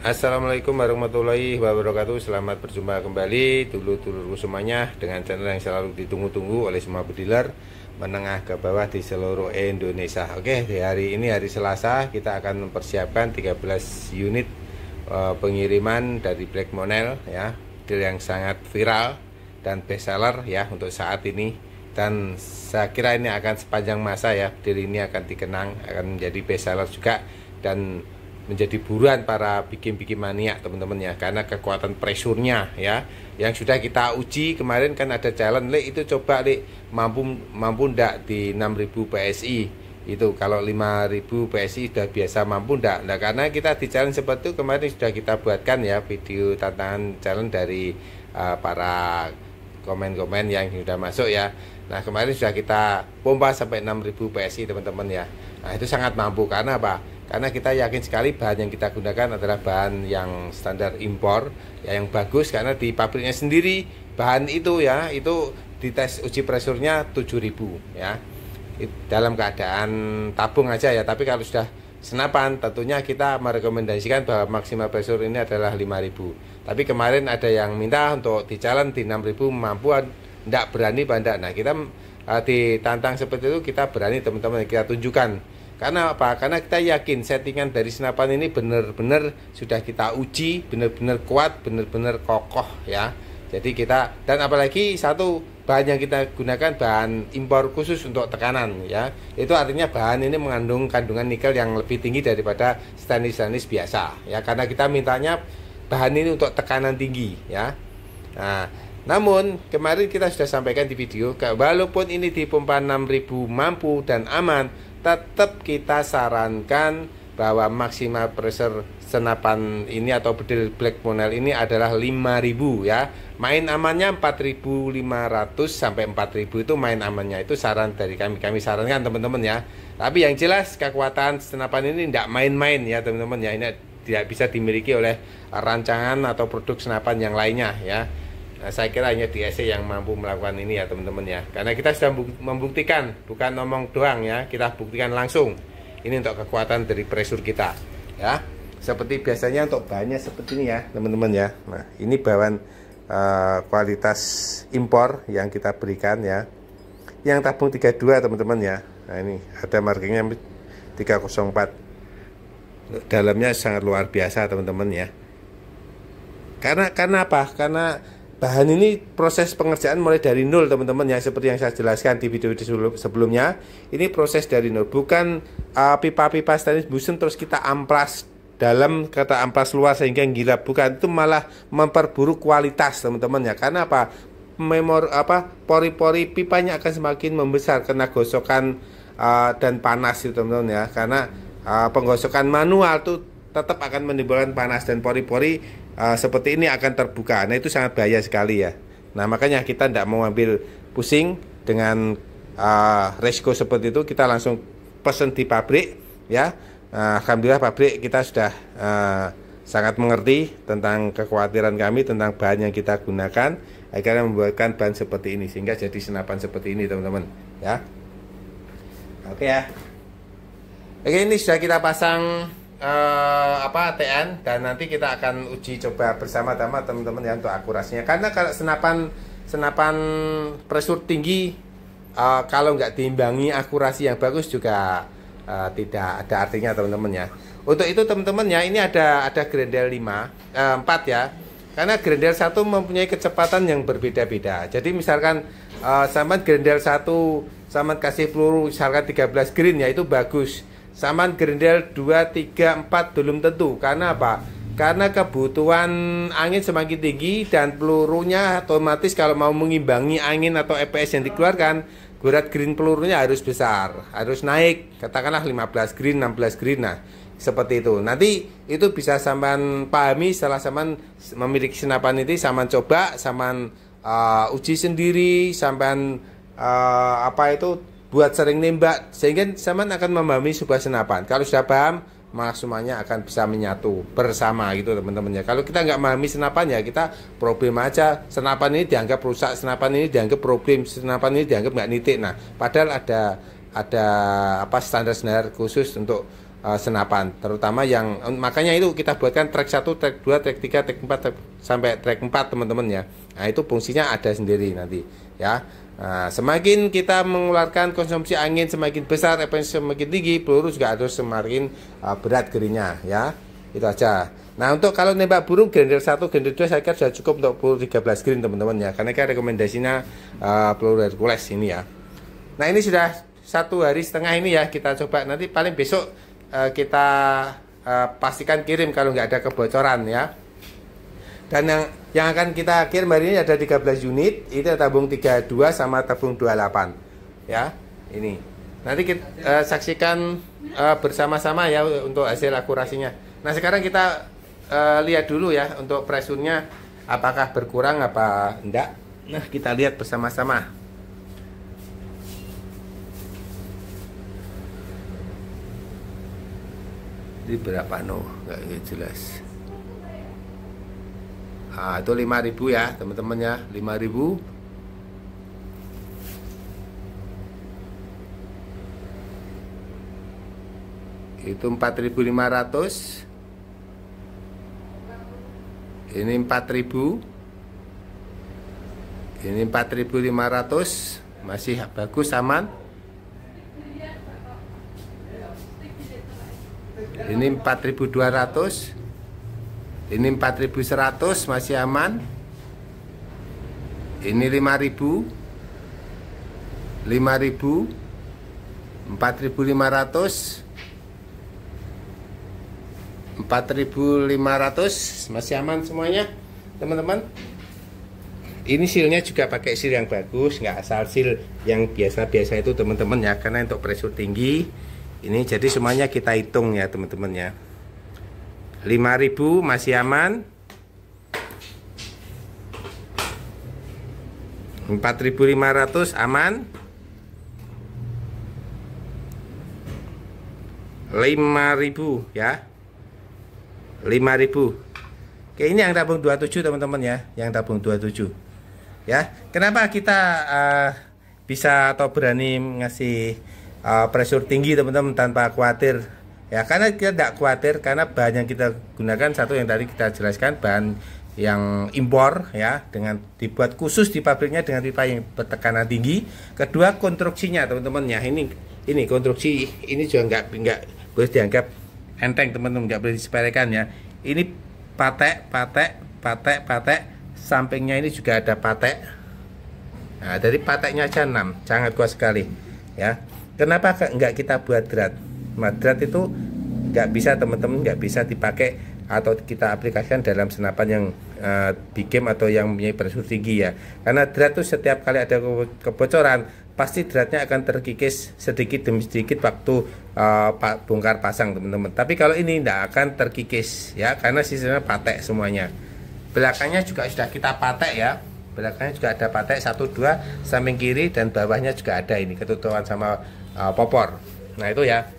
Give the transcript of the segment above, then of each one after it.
Assalamualaikum warahmatullahi wabarakatuh. Selamat berjumpa kembali dulur-dulurku semuanya dengan channel yang selalu ditunggu-tunggu oleh semua bediler menengah ke bawah di seluruh Indonesia. Oke, di hari ini hari Selasa kita akan mempersiapkan 13 unit pengiriman dari Black Monel ya, deal yang sangat viral dan best seller ya untuk saat ini, dan saya kira ini akan sepanjang masa ya, deal ini akan dikenang, akan menjadi best seller juga dan menjadi buruan para bikin maniak teman-teman ya, karena kekuatan presurnya ya yang sudah kita uji kemarin. Kan ada challenge itu, coba mampu ndak di 6000 PSI itu. Kalau 5000 PSI sudah biasa, mampu ndak. Nah, karena kita di challenge seperti itu kemarin sudah kita buatkan ya video tantangan challenge dari para komen-komen yang sudah masuk ya. Nah, kemarin sudah kita pompa sampai 6000 PSI teman-teman ya. Nah, itu sangat mampu. Karena apa? Karena kita yakin sekali bahan yang kita gunakan adalah bahan yang standar impor ya, yang bagus, karena di pabriknya sendiri bahan itu ya, itu dites uji presurnya 7000 ya, dalam keadaan tabung aja ya. Tapi kalau sudah senapan tentunya kita merekomendasikan bahwa maksimal presur ini adalah 5000. Tapi kemarin ada yang minta untuk di challenge di 6000 mampu, tidak berani bandak. Nah, kita ditantang seperti itu, kita berani teman-teman, kita tunjukkan. Karena apa? Karena kita yakin settingan dari senapan ini benar-benar sudah kita uji, benar-benar kuat, benar-benar kokoh ya. Jadi kita, dan apalagi satu, bahan yang kita gunakan bahan impor khusus untuk tekanan ya. Itu artinya bahan ini mengandung kandungan nikel yang lebih tinggi daripada stainless biasa ya. Karena kita mintanya bahan ini untuk tekanan tinggi ya. Nah, namun kemarin kita sudah sampaikan di video, walaupun ini dipompa 6000 mampu dan aman, tetap kita sarankan bahwa maksimal pressure senapan ini atau bedil Black Monel ini adalah 5000 ya. Main amannya 4500 sampai 4000 itu main amannya, itu saran dari kami. Kami sarankan teman-teman ya. Tapi yang jelas kekuatan senapan ini tidak main-main ya teman-teman ya. Ini tidak bisa dimiliki oleh rancangan atau produk senapan yang lainnya ya. Nah, saya kira hanya DSC yang mampu melakukan ini ya teman-teman ya. Karena kita sudah membuktikan, bukan ngomong doang ya, kita buktikan langsung. Ini untuk kekuatan dari presur kita ya. Seperti biasanya untuk bahannya seperti ini ya teman-teman ya. Nah, ini bahan kualitas impor yang kita berikan ya. Yang tabung 32 teman-teman ya. Nah, ini ada markingnya 304. Dalamnya sangat luar biasa teman-teman ya. Karena apa? Karena bahan ini proses pengerjaan mulai dari nol teman-teman ya, seperti yang saya jelaskan di video sebelumnya. Ini proses dari nol, bukan pipa-pipa stainless busen terus kita amplas dalam, kata amplas luar sehingga gila, bukan. Itu malah memperburuk kualitas teman-teman ya. Karena apa? Pori-pori pipanya akan semakin membesar karena gosokan dan panas itu teman-teman ya. Karena penggosokan manual tuh tetap akan menimbulkan panas dan pori-pori seperti ini akan terbuka. Nah, itu sangat bahaya sekali ya. Nah, makanya kita tidak mau ambil pusing dengan resiko seperti itu. Kita langsung pesen di pabrik ya. Alhamdulillah pabrik kita sudah sangat mengerti tentang kekhawatiran kami tentang bahan yang kita gunakan, akhirnya membuatkan bahan seperti ini sehingga jadi senapan seperti ini teman-teman ya. Oke ya. Oke, ini sudah kita pasang TN, dan nanti kita akan uji coba bersama-sama teman-teman ya untuk akurasinya. Karena kalau senapan presur tinggi kalau nggak diimbangi akurasi yang bagus juga tidak ada artinya teman-teman ya. Untuk itu teman-teman ya, ini ada Grendel 4 ya. Karena Grendel 1 mempunyai kecepatan yang berbeda-beda. Jadi misalkan sampan Grendel 1 sampan kasih peluru misalkan 13 green ya, itu bagus. Saman Grendel 2, 3, 4 belum tentu. Karena apa? Karena kebutuhan angin semakin tinggi dan pelurunya otomatis kalau mau mengimbangi angin atau EPS yang dikeluarkan, gurat green pelurunya harus besar, harus naik, katakanlah 15 green, 16 green. Nah, seperti itu. Nanti itu bisa sampean pahami setelah sampean memiliki senapan ini, sampean coba, sampean uji sendiri, sampean buat sering nembak, sehingga sampean akan memahami sebuah senapan. Kalau sudah paham, maka semuanya akan bisa menyatu bersama gitu teman-teman ya. Kalau kita nggak memahami senapan ya, kita problem aja. Senapan ini dianggap rusak, senapan ini dianggap problem, senapan ini dianggap nggak nitik. Nah, padahal ada standar-standar khusus untuk senapan, terutama yang makanya itu kita buatkan track 1, track 2, track 3, track 4 sampai track 4 teman-teman ya. Nah, itu fungsinya ada sendiri nanti ya. Nah, semakin kita mengeluarkan konsumsi angin semakin besar, efisiensi semakin tinggi, peluru juga harus semakin berat gerinya ya. Itu aja. Nah, untuk kalau nembak burung grinder 1, grinder 2 saya kira sudah cukup untuk peluru 13 green teman-teman ya. Karena kan rekomendasinya peluru Hercules ini ya. Nah, ini sudah 1,5 hari ini ya kita coba. Nanti paling besok kita pastikan kirim kalau nggak ada kebocoran ya. Dan yang akan kita kirim hari ini ada 13 unit. Itu tabung 32 sama tabung 28 ya. Ini nanti kita saksikan bersama-sama ya untuk hasil akurasinya. Nah, sekarang kita lihat dulu ya untuk pressure-nya apakah berkurang apa enggak. Nah, kita lihat bersama-sama. Ini berapa nggak jelas. Nah, itu 5.000 ya teman-teman ya, 5.000. Itu 4.500. Ini 4.000. Ini 4.500. Masih bagus, aman. Ini 4.200. Ini 4.100 masih aman. Ini 5.000. 5.000. 4.500. 4.500 masih aman semuanya teman-teman. Ini sealnya juga pakai seal yang bagus, nggak asal seal yang biasa-biasa itu teman-teman ya, karena untuk pressure tinggi. Ini jadi semuanya kita hitung ya teman-teman ya. 5.000 masih aman. 4.500 aman. 5.000 ya. 5.000. Oke, ini yang tabung 27 teman-teman ya, yang tabung 27 ya. Kenapa kita bisa atau berani ngasih pressure tinggi teman-teman tanpa khawatir ya? Karena kita tidak khawatir, karena bahan yang kita gunakan satu yang tadi kita jelaskan, bahan yang impor ya, dengan dibuat khusus di pabriknya dengan pipa yang bertekanan tinggi. Kedua, konstruksinya teman-teman ya, ini konstruksi ini juga nggak boleh dianggap enteng teman-teman, nggak boleh disepelekan ya. Ini patek, sampingnya ini juga ada patek. Nah, dari pateknya aja 6, sangat kuat sekali ya. Kenapa nggak kita buat drat? Drat itu nggak bisa teman-teman, nggak bisa dipakai atau kita aplikasikan dalam senapan yang big game atau yang mempunyai pressure tinggi ya. Karena drat itu setiap kali ada kebocoran pasti dratnya akan terkikis sedikit demi sedikit waktu bongkar pasang teman-teman. Tapi kalau ini tidak akan terkikis ya, karena sisanya patek semuanya. Belakangnya juga sudah kita patek ya. Belakangnya juga ada patek 1, 2 samping kiri, dan bawahnya juga ada ini ketutupan sama popor. Nah itu ya,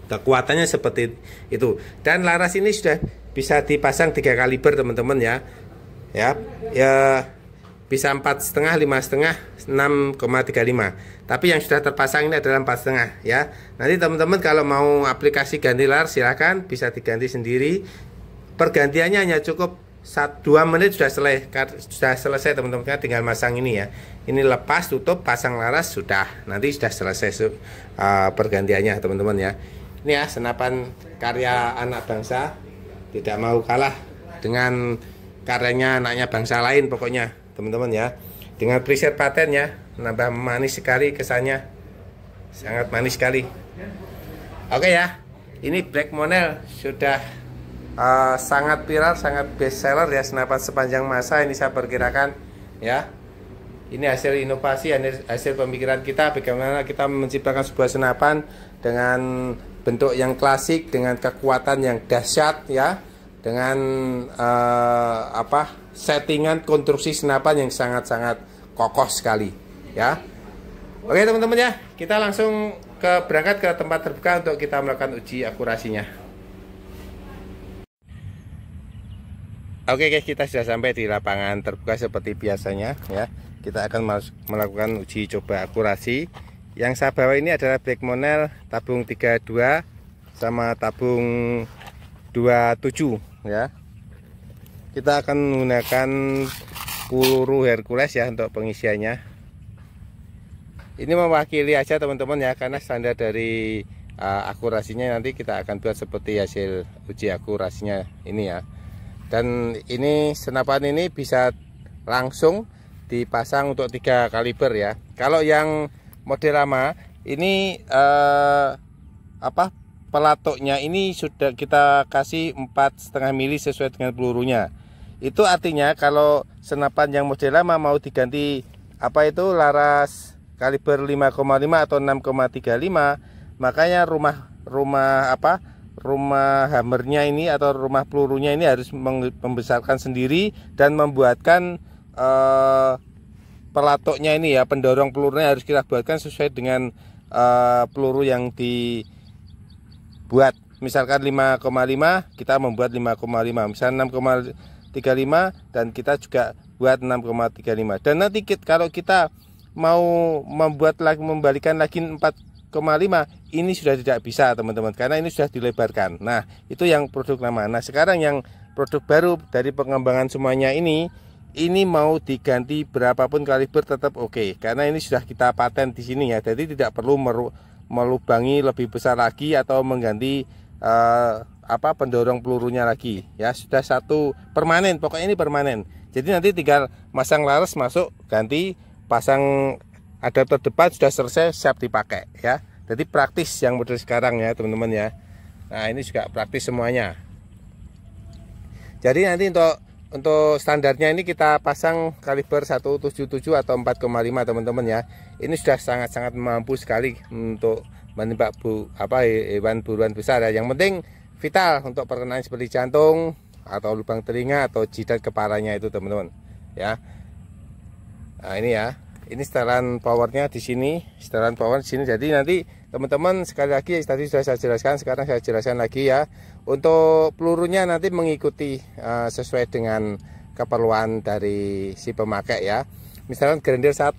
kekuatannya seperti itu. Dan laras ini sudah bisa dipasang 3 kaliber teman-teman ya. Ya bisa 4,5, 5,5, 6,35. Tapi yang sudah terpasang ini adalah 4,5 ya. Nanti teman-teman kalau mau aplikasi ganti laras silahkan, bisa diganti sendiri. Pergantiannya hanya cukup 2 menit sudah selesai teman-teman. Tinggal masang ini ya. Ini lepas, tutup, pasang laras, sudah. Nanti sudah selesai pergantiannya teman-teman ya. Ini ya senapan karya anak bangsa, tidak mau kalah dengan karyanya anaknya bangsa lain pokoknya teman-teman ya. Dengan preset paten ya, nambah manis sekali kesannya, sangat manis sekali. Oke ya, ini Black Monel sudah sangat viral, sangat best seller ya, senapan sepanjang masa ini saya perkirakan ya. Ini hasil inovasi, hasil pemikiran kita bagaimana kita menciptakan sebuah senapan dengan bentuk yang klasik, dengan kekuatan yang dahsyat ya, dengan settingan konstruksi senapan yang sangat-sangat kokoh sekali ya. Oke teman-teman ya, kita langsung berangkat ke tempat terbuka untuk kita melakukan uji akurasinya. Oke guys, kita sudah sampai di lapangan terbuka seperti biasanya ya. Kita akan melakukan uji coba akurasi. Yang saya bawa ini adalah Black Monel tabung 32 sama tabung 27 ya. Kita akan menggunakan peluru Hercules ya untuk pengisiannya. Ini mewakili aja teman-teman ya, karena standar dari akurasinya nanti kita akan buat seperti hasil uji akurasinya ini ya. Dan ini senapan ini bisa langsung dipasang untuk 3 kaliber ya. Kalau yang model lama ini pelatoknya ini sudah kita kasih 4,5 mili sesuai dengan pelurunya. Itu artinya kalau senapan yang model lama mau diganti laras kaliber 5,5 atau 6,35, makanya rumah hammernya ini atau rumah pelurunya ini harus membesarkan sendiri dan membuatkan pelatoknya ini ya, pendorong pelurunya harus kita buatkan sesuai dengan peluru yang dibuat. Misalkan 5,5 kita membuat 5,5, misalnya 6,35 dan kita juga buat 6,35. Dan nanti kalau kita mau membalikan lagi 4,5, ini sudah tidak bisa teman-teman, karena ini sudah dilebarkan. Nah, itu yang produk lama. Nah, sekarang yang produk baru dari pengembangan semuanya ini mau diganti berapapun kaliber tetap oke, karena ini sudah kita paten di sini ya. Jadi tidak perlu melubangi lebih besar lagi atau mengganti pendorong pelurunya lagi ya. Sudah satu permanen, pokoknya ini permanen. Jadi nanti tinggal masang laras, masuk, ganti, pasang adapter depan, sudah selesai, siap dipakai ya. Jadi praktis yang model sekarang ya teman-teman ya. Nah, ini juga praktis semuanya. Jadi nanti untuk standarnya ini kita pasang kaliber 177 atau 4,5 teman-teman ya. Ini sudah sangat-sangat mampu sekali untuk menembak hewan buruan besar ya. Yang penting vital untuk perkenaan seperti jantung atau lubang telinga atau jidat kepalanya itu teman-teman ya. Nah, ini ya. Ini setelan powernya di sini, setelan power di sini. Jadi nanti teman-teman sekali lagi tadi sudah saya jelaskan, sekarang saya jelaskan lagi ya. Untuk pelurunya nanti mengikuti sesuai dengan keperluan dari si pemakai ya. Misalkan Grendel 1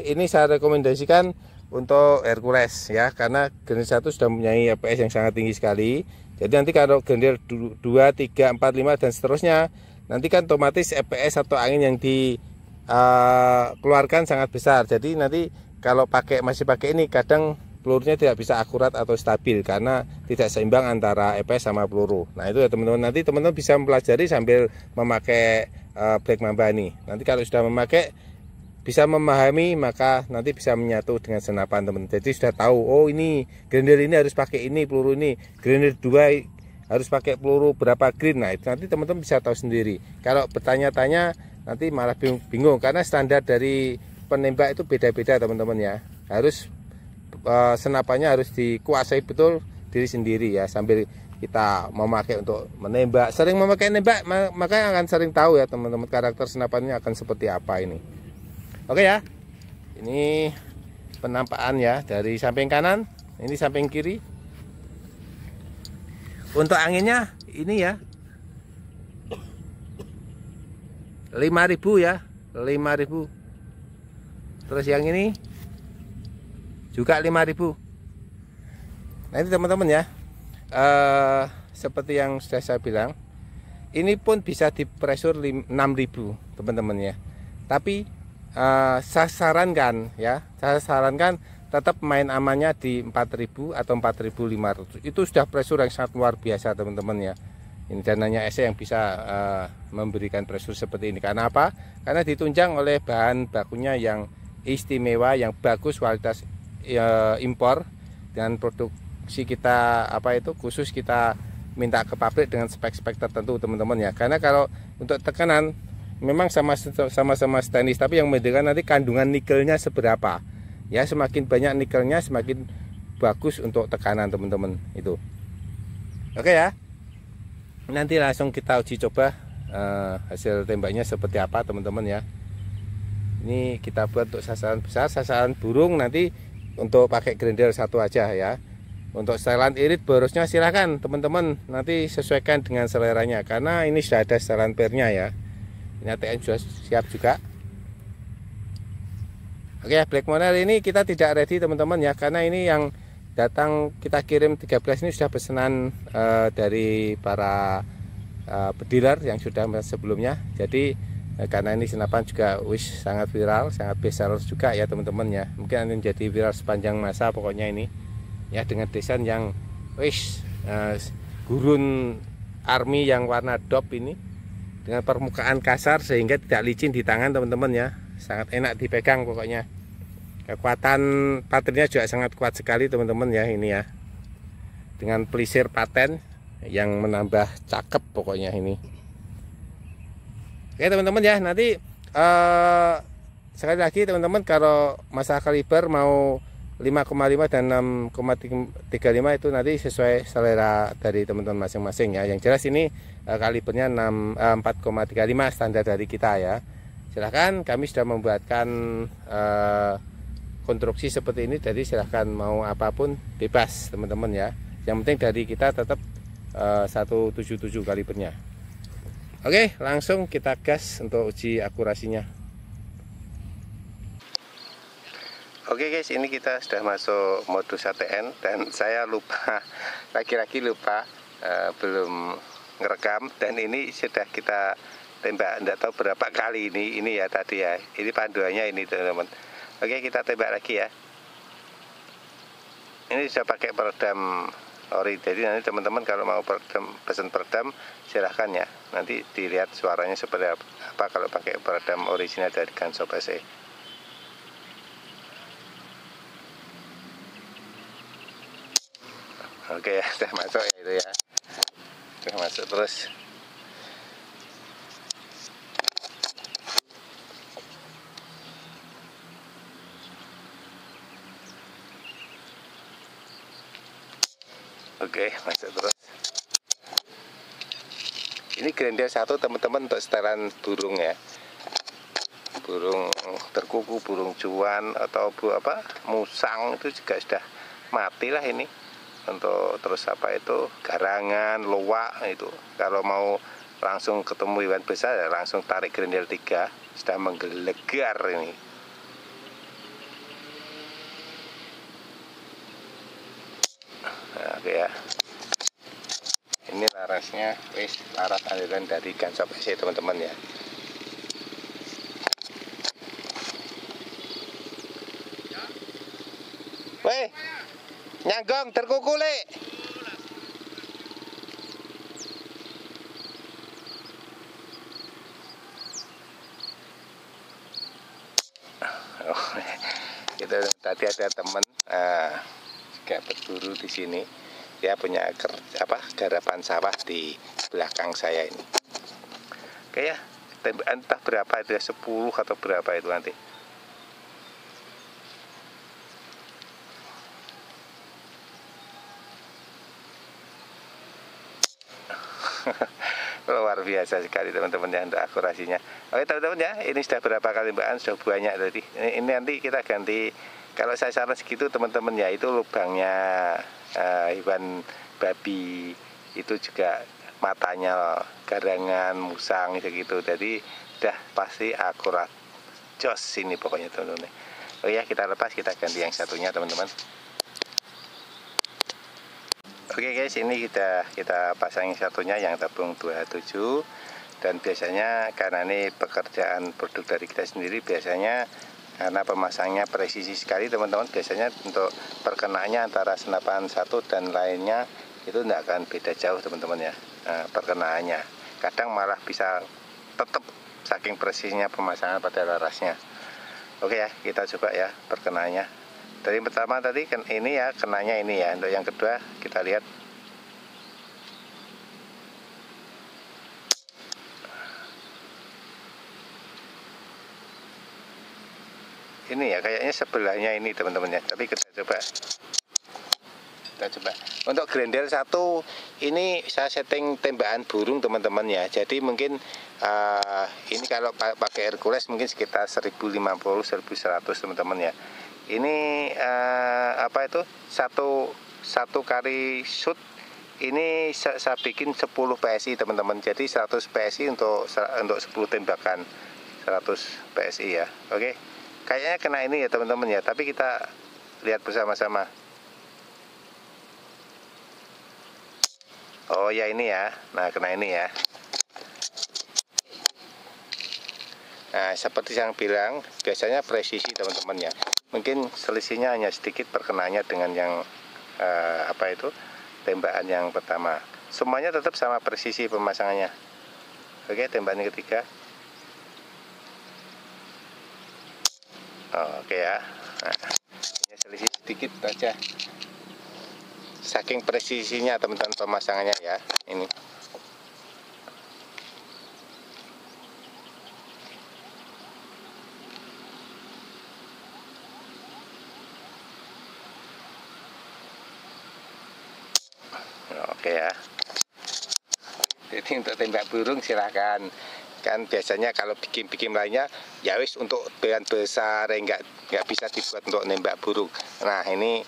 ini saya rekomendasikan untuk Hercules ya, karena Grendel 1 sudah mempunyai APS yang sangat tinggi sekali. Jadi nanti kalau Grendel 2, 3, 4, 5 dan seterusnya, nanti kan otomatis APS atau angin yang dikeluarkan sangat besar. Jadi nanti kalau masih pakai ini, kadang pelurunya tidak bisa akurat atau stabil karena tidak seimbang antara EPS sama peluru. Nah itu ya teman-teman, nanti teman-teman bisa mempelajari sambil memakai Black Mamba ini. Nanti kalau sudah memakai, bisa memahami, maka nanti bisa menyatu dengan senapan teman. Jadi sudah tahu, oh ini Grendel ini harus pakai ini peluru ini, Grendel 2 harus pakai peluru berapa green. Nah itu nanti teman-teman bisa tahu sendiri. Kalau bertanya-tanya nanti malah bingung karena standar dari penembak itu beda-beda teman-teman ya. Harus senapannya harus dikuasai betul diri sendiri ya, sambil kita memakai untuk menembak. Sering memakai nembak, maka akan sering tahu ya teman-teman karakter senapannya akan seperti apa ini. Oke ya, ini penampakan ya dari samping kanan, ini samping kiri. Untuk anginnya ini ya 5.000 ya, 5.000. Terus yang ini juga 5.000. Nah ini teman-teman ya, seperti yang sudah saya bilang, ini pun bisa di pressure 6.000 teman-teman ya. Tapi saya sarankan tetap main amannya di 4.000 atau 4.500. Itu sudah pressure yang sangat luar biasa teman-teman ya. Ini dananya SE yang bisa memberikan pressure seperti ini. Karena apa? Karena ditunjang oleh bahan bakunya yang istimewa, yang bagus, kualitas impor, dengan produksi kita khusus kita minta ke pabrik dengan spek-spek tertentu teman-teman ya. Karena kalau untuk tekanan memang sama-sama stainless, tapi yang membedakan nanti kandungan nikelnya seberapa ya. Semakin banyak nikelnya semakin bagus untuk tekanan teman-teman itu. Oke ya, nanti langsung kita uji coba hasil tembaknya seperti apa teman-teman ya. Ini kita buat untuk sasaran besar, sasaran burung nanti untuk pakai Grendel 1 aja ya. Untuk setelan irit borosnya silahkan teman-teman nanti sesuaikan dengan seleranya, karena ini sudah ada setelan pernya ya. Ini ATM sudah siap juga. Oke, Black Monel ini kita tidak ready teman-teman ya, karena ini yang datang kita kirim 13 ini sudah pesanan dari para pediler yang sudah sebelumnya. Jadi karena ini senapan juga sangat viral, sangat besar juga ya teman-teman ya. Mungkin akan jadi viral sepanjang masa pokoknya ini ya, dengan desain yang gurun army yang warna dop ini dengan permukaan kasar sehingga tidak licin di tangan teman-teman ya. Sangat enak dipegang pokoknya. Kekuatan patennya juga sangat kuat sekali teman-teman ya ini ya. Dengan pelisir paten yang menambah cakep pokoknya ini. Oke teman-teman ya, nanti sekali lagi teman-teman, kalau masalah kaliber mau 5,5 dan 6,35 itu nanti sesuai selera dari teman-teman masing-masing ya. Yang jelas ini kalibernya 4,35 standar dari kita ya. Silahkan, kami sudah membuatkan konstruksi seperti ini, jadi silahkan mau apapun bebas teman-teman ya. Yang penting dari kita tetap 177 kalibernya. Oke, langsung kita gas untuk uji akurasinya. Oke guys, ini kita sudah masuk modus ATN dan saya lupa, lagi-lagi lupa belum ngerekam, dan ini sudah kita tembak enggak tahu berapa kali ini ya tadi ya. Ini panduannya ini teman-teman. Oke, kita tembak lagi ya. Ini sudah pakai peredam ori, jadi nanti teman-teman kalau mau pesan peredam silahkan ya. Nanti dilihat suaranya seperti apa kalau pakai peredam original dari Gunshop SE. Oke ya, sudah masuk ya itu ya. Sudah masuk terus. Oke, masuk terus. Ini Grendel 1 teman-teman untuk setelan burung ya. Burung terkuku, burung cuan atau musang itu juga sudah mati lah ini. Untuk terus garangan, loak itu. Kalau mau langsung ketemu iwan besar ya langsung tarik Grendel 3, sudah menggelegar ini. Ya, ini larasnya laras aliran dari Gunshop SE teman-teman ya. Weh, nyanggong terkuku le. Oh, itu tadi ada teman juga berburu di sini. Dia punya garapan sawah di belakang saya ini. Oke ya, entah berapa itu, 10 atau berapa itu nanti. Luar biasa sekali teman-teman ya untuk akurasinya. Oke teman-teman ya, ini sudah berapa kali tembakan, sudah banyak tadi. Ini nanti kita ganti. Kalau saya saran segitu teman-teman ya, itu lubangnya hewan babi itu juga matanya garangan, musang gitu. Jadi udah pasti akurat jos ini pokoknya teman-teman. Oh ya, kita lepas, kita ganti yang satunya teman-teman. Oke guys, ini kita pasang yang satunya yang tabung 27. Dan biasanya karena ini pekerjaan produk dari kita sendiri, biasanya karena pemasangnya presisi sekali teman-teman, biasanya untuk perkenaannya antara senapan satu dan lainnya itu tidak akan beda jauh teman-teman ya. Perkenaannya kadang malah bisa tetap saking presisinya pemasangan pada larasnya. Oke ya, kita coba ya perkenaannya. Dari pertama tadi ini ya, kenanya ini ya. Untuk yang kedua kita lihat. Ini ya kayaknya sebelahnya ini teman-teman ya, tapi kita coba. Untuk Grendel 1 ini saya setting tembakan burung teman-teman ya. Jadi mungkin ini kalau pakai Hercules mungkin sekitar 1050-1100 teman-teman ya. Ini satu kali shoot ini saya bikin 10 PSI teman-teman. Jadi 100 PSI untuk 10 tembakan 100 PSI ya. Oke. Kayaknya kena ini ya teman-teman ya, tapi kita lihat bersama-sama. Oh ya, ini ya. Nah, kena ini ya. Nah, seperti yang bilang, biasanya presisi teman-teman ya. Mungkin selisihnya hanya sedikit perkenanya dengan yang tembakan yang pertama. Semuanya tetap sama presisi pemasangannya. Oke, tembakan yang ketiga. Oke ya. Nah, ini selisih sedikit saja. Saking presisinya teman-teman pemasangannya ya. Ini. Oke ya. Jadi untuk tembak burung silakan. Kan biasanya kalau bikin lainnya ya wis untuk bahan besar nggak bisa dibuat untuk nembak burung. Nah, ini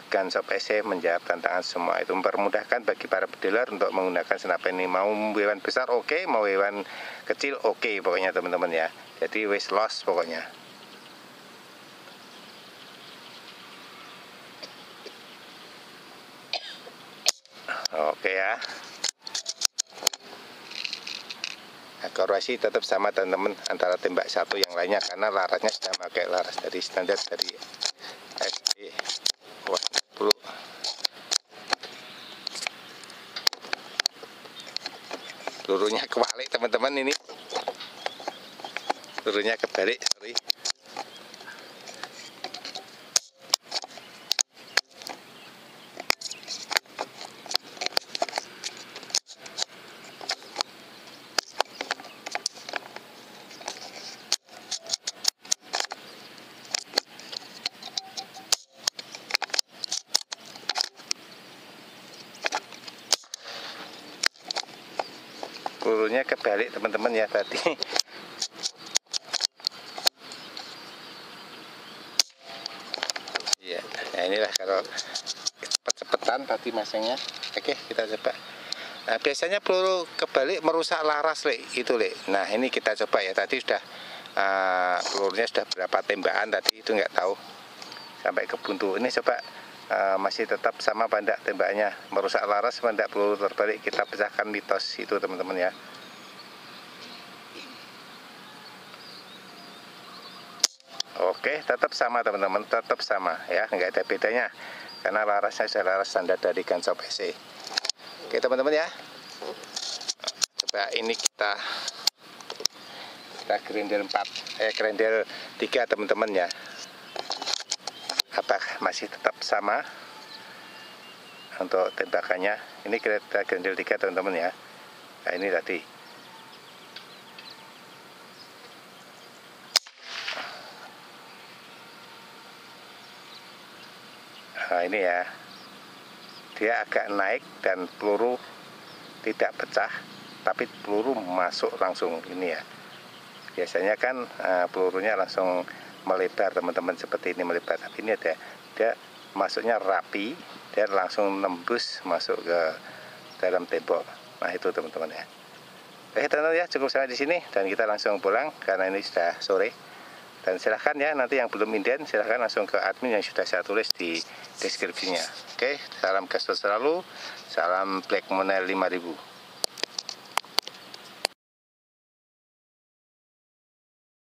Gunshop SC menjawab tantangan semua itu, mempermudahkan bagi para pediler untuk menggunakan senapan ini. Mau hewan besar oke, mau hewan kecil oke, pokoknya teman-teman ya. Jadi wis loss pokoknya. Oke ya. Akurasi tetap sama teman-teman antara tembak satu yang lainnya, karena larasnya sudah pakai laras dari standar dari SD 10. Pelurunya kebalik teman-teman, ini pelurunya kebalik, sorry. Pelurunya kebalik teman-teman ya tadi. Iya, nah inilah kalau cepet-cepetan tadi masangnya. Oke, kita coba. Nah, biasanya peluru kebalik merusak laras itu Nah, ini kita coba ya. Tadi sudah pelurunya sudah berapa tembakan tadi itu nggak tahu sampai ke buntu. Ini coba masih tetap sama apa enggak tembakannya, merusak laras apa enggak peluru terbalik. Kita pecahkan mitos itu teman-teman ya. Oke, tetap sama teman-teman, tetap sama ya, nggak ada bedanya karena larasnya sudah laras standar dari Gunshop SC. Oke teman-teman ya, coba ini kita grendel 3 teman-teman ya. Apakah masih tetap sama untuk tembakannya? Ini kita grendel 3 teman-teman ya. Nah, ini tadi. Nah, ini ya. Dia agak naik dan peluru tidak pecah, tapi peluru masuk langsung ini ya. Biasanya kan pelurunya langsung melebar teman-teman, seperti ini melebar, tapi ini dia masuknya rapi, dia langsung nembus masuk ke dalam tembok. Nah itu teman-teman ya. Oke teman-teman ya, cukup sampai di sini dan kita langsung pulang karena ini sudah sore. Dan silahkan ya, nanti yang belum inden silahkan langsung ke admin yang sudah saya tulis di deskripsinya. Oke, salam gaspol selalu, salam Black Monel 5000.